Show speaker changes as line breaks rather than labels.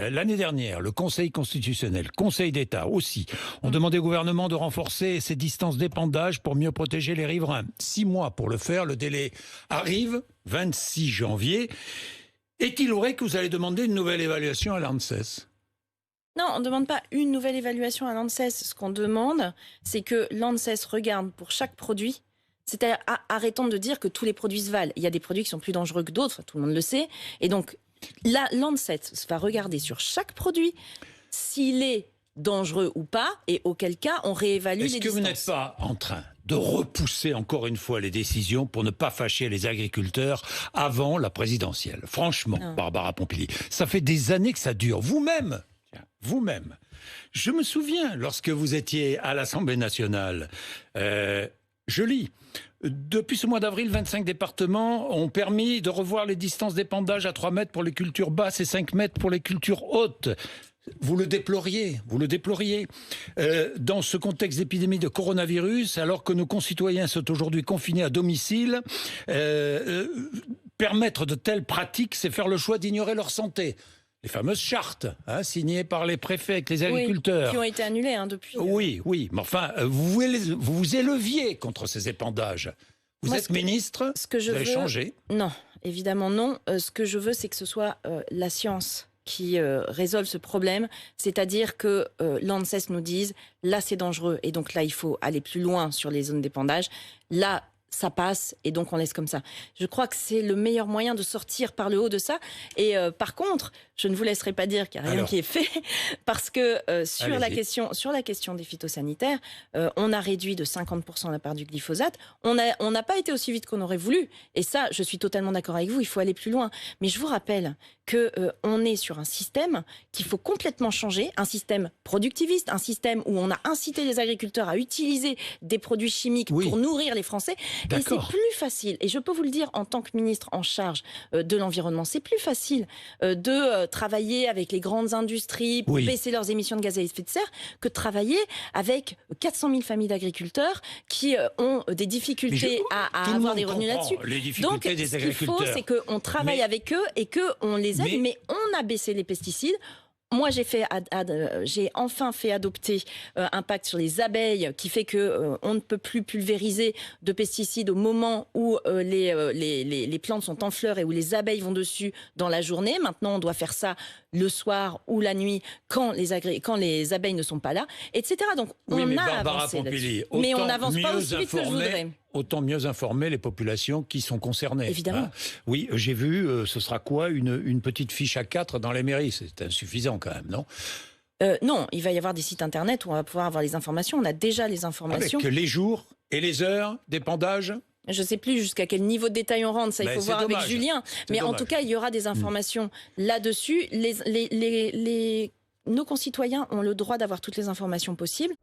L'année dernière, le Conseil constitutionnel, Conseil d'État aussi, ont demandé au gouvernement de renforcer ses distances d'épandage pour mieux protéger les riverains. 6 mois pour le faire, le délai arrive, 26 janvier. Est-il vrai que vous allez demander une nouvelle évaluation à l'ANSES ?
Non, on ne demande pas une nouvelle évaluation à l'ANSES. Ce qu'on demande, c'est que l'ANSES regarde pour chaque produit. C'est-à-dire, arrêtons de dire que tous les produits se valent. Il y a des produits qui sont plus dangereux que d'autres, tout le monde le sait. Et donc, là, l'ANSES va regarder sur chaque produit s'il est dangereux ou pas, et auquel cas, on réévalue les distances.
Est-ce que vous n'êtes pas en train de repousser encore une fois les décisions pour ne pas fâcher les agriculteurs avant la présidentielle ? Franchement,
Non.
Barbara Pompili, ça fait des années que ça dure. Vous-même, je me souviens, lorsque vous étiez à l'Assemblée nationale, je lis, depuis ce mois d'avril, 25 départements ont permis de revoir les distances d'épandage à 3 mètres pour les cultures basses et 5 mètres pour les cultures hautes. Vous le déploriez. Dans ce contexte d'épidémie de coronavirus, alors que nos concitoyens sont aujourd'hui confinés à domicile, permettre de telles pratiques, c'est faire le choix d'ignorer leur santé. Les fameuses chartes signées par les préfets avec les agriculteurs.
Oui, qui ont été annulées depuis.
Oui, mais enfin, vous vous éleviez contre ces épandages. Vous êtes ministre, vous avez changé.
Non, évidemment non. Ce que je veux, c'est que ce soit la science qui résolve ce problème, c'est-à-dire que l'ANSES nous dise, là c'est dangereux, et donc là il faut aller plus loin sur les zones d'épandage. Là, ça passe, et donc on laisse comme ça. Je crois que c'est le meilleur moyen de sortir par le haut de ça. Et par contre, je ne vous laisserai pas dire qu'il n'y a rien qui est fait, parce que sur la question des phytosanitaires, on a réduit de 50% la part du glyphosate. On n'a pas été aussi vite qu'on aurait voulu. Et ça, je suis totalement d'accord avec vous, il faut aller plus loin. Mais je vous rappelle qu'on est sur un système qu'il faut complètement changer, un système productiviste, un système où on a incité les agriculteurs à utiliser des produits chimiques pour nourrir les Français. Et c'est plus facile, et je peux vous le dire en tant que ministre en charge de l'environnement, c'est plus facile de travailler avec les grandes industries pour baisser leurs émissions de gaz à effet de serre que de travailler avec 400 000 familles d'agriculteurs qui ont des difficultés à avoir des revenus là-dessus. Donc, ce qu'il faut, c'est qu'on travaille avec eux et qu'on les aide, mais on a baissé les pesticides. Moi, j'ai enfin fait adopter un pacte sur les abeilles qui fait que on ne peut plus pulvériser de pesticides au moment où les plantes sont en fleurs et où les abeilles vont dessus dans la journée. Maintenant, on doit faire ça le soir ou la nuit quand les abeilles ne sont pas là, etc. Donc, on a avancé là-dessus. Mais on n'avance pas aussi vite que je voudrais.
Autant mieux informer les populations qui sont concernées.
Évidemment.
Oui, j'ai vu, ce sera quoi, une petite fiche A4 dans les mairies. C'est insuffisant quand même, non ?
Non, il va y avoir des sites internet où on va pouvoir avoir les informations. On a déjà les informations.
Avec les jours et les heures d'épandage ?
Je ne sais plus jusqu'à quel niveau de détail on rentre, ça il faut voir avec Julien. Mais en tout cas, il y aura des informations là-dessus. Nos concitoyens ont le droit d'avoir toutes les informations possibles.